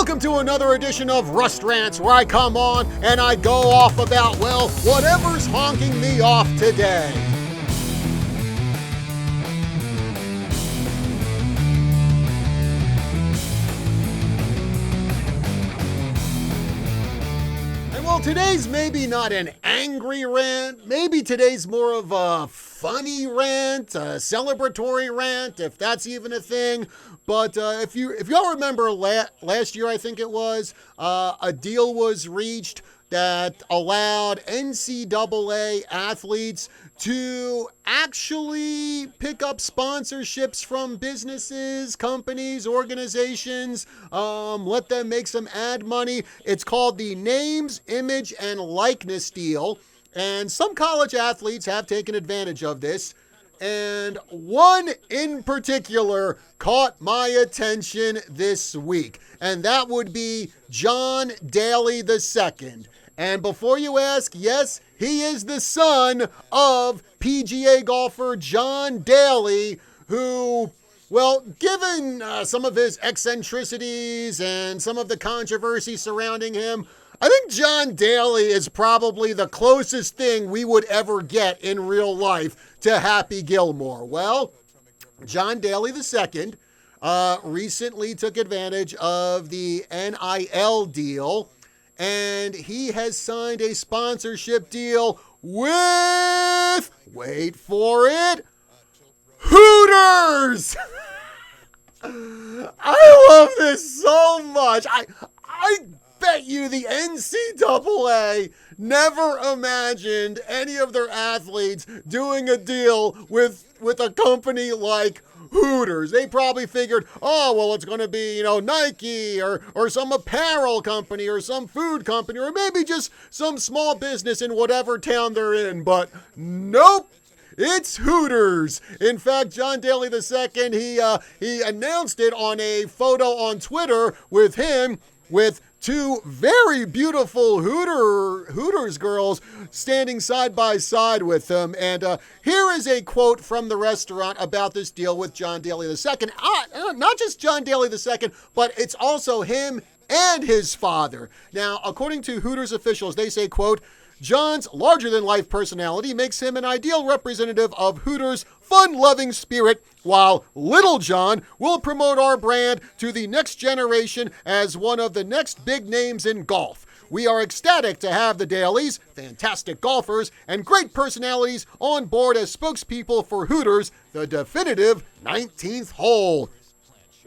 Welcome to another edition of Rust Rants, where I come on and I go off about, well, whatever's honking me off today. And well, today's maybe not an angry rant. Maybe today's more of a funny rant, a celebratory rant, if that's even a thing. But if y'all remember last year, I think it was, a deal was reached that allowed NCAA athletes to actually pick up sponsorships from businesses, companies, organizations, let them make some ad money. It's called the Names, Image, and Likeness deal. And some college athletes have taken advantage of this. And one in particular caught my attention this week, and that would be John Daly II. And before you ask, yes, he is the son of PGA golfer John Daly, who, well, given some of his eccentricities and some of the controversy surrounding him, I think John Daly is probably the closest thing we would ever get in real life to Happy Gilmore. Well, John Daly II recently took advantage of the NIL deal, and he has signed a sponsorship deal with, wait for it, Hooters! I love this so much. I bet you the NCAA never imagined any of their athletes doing a deal with a company like Hooters. They probably figured, oh, well, it's going to be, Nike or some apparel company or some food company or maybe just some small business in whatever town they're in. But nope. It's Hooters. In fact, John Daly II, he announced it on a photo on Twitter with him with two very beautiful Hooters girls standing side by side with him. And here is a quote from the restaurant about this deal with John Daly II. Not just John Daly II, but it's also him and his father. Now, according to Hooters officials, they say, quote, John's larger-than-life personality makes him an ideal representative of Hooters' fun-loving spirit, while Little John will promote our brand to the next generation as one of the next big names in golf. We are ecstatic to have the Dalys, fantastic golfers, and great personalities on board as spokespeople for Hooters, the definitive 19th hole.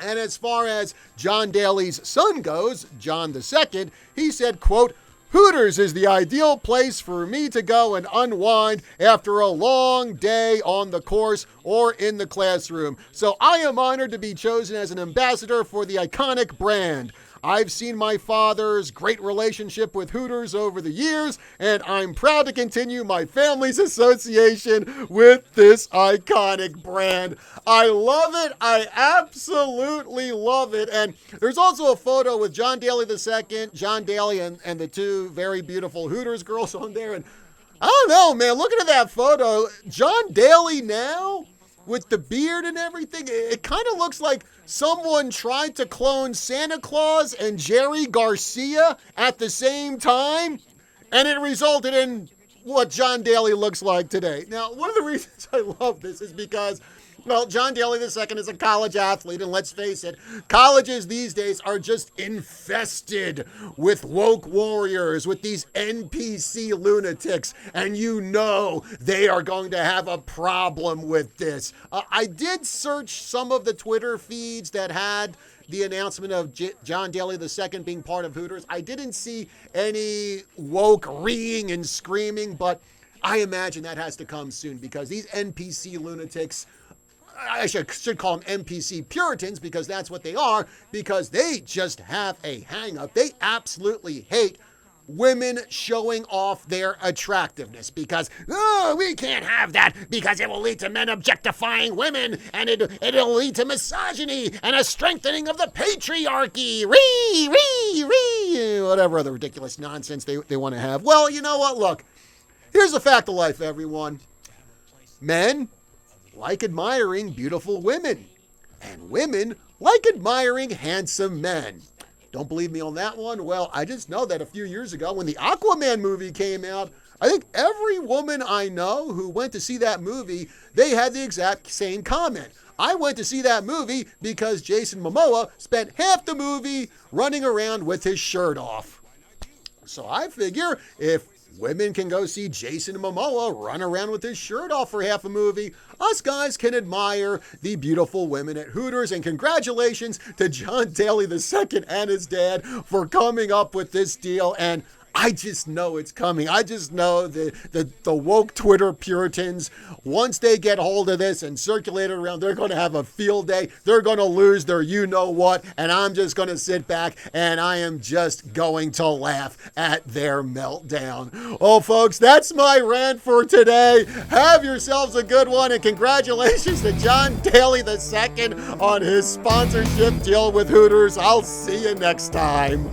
And as far as John Daly's son goes, John II, he said, quote, Hooters is the ideal place for me to go and unwind after a long day on the course or in the classroom. So I am honored to be chosen as an ambassador for the iconic brand. I've seen my father's great relationship with Hooters over the years, and I'm proud to continue my family's association with this iconic brand. I love it. I absolutely love it. And there's also a photo with John Daly II, John Daly, and the two very beautiful Hooters girls on there. And I don't know, man, looking at that photo, John Daly now, with the beard and everything, it kind of looks like someone tried to clone Santa Claus and Jerry Garcia at the same time, and it resulted in what John Daly looks like today. Now, one of the reasons I love this is because, well, John Daly II is a college athlete, and let's face it, colleges these days are just infested with woke warriors, with these NPC lunatics, and they are going to have a problem with this. I did search some of the Twitter feeds that had the announcement of John Daly II being part of Hooters. I didn't see any woke reeing and screaming, but I imagine that has to come soon because these NPC lunatics, I should call them NPC Puritans because that's what they are, because they just have a hang-up. They absolutely hate women showing off their attractiveness because, we can't have that because it will lead to men objectifying women and it'll lead to misogyny and a strengthening of the patriarchy. Whatever other ridiculous nonsense they want to have. Well, you know what? Look, here's a fact of life, everyone. Men like admiring beautiful women, and women like admiring handsome men. Don't believe me on that one? Well, I just know that a few years ago when the Aquaman movie came out, I think every woman I know who went to see that movie, they had the exact same comment. I went to see that movie because Jason Momoa spent half the movie running around with his shirt off. So I figure if women can go see Jason Momoa run around with his shirt off for half a movie, us guys can admire the beautiful women at Hooters. And congratulations to John Daly II and his dad for coming up with this deal. And I just know it's coming. I just know the woke Twitter Puritans, once they get hold of this and circulate it around, they're going to have a field day. They're going to lose their you-know-what, and I'm just going to sit back, and I am just going to laugh at their meltdown. Oh, folks, that's my rant for today. Have yourselves a good one, and congratulations to John Daly II on his sponsorship deal with Hooters. I'll see you next time.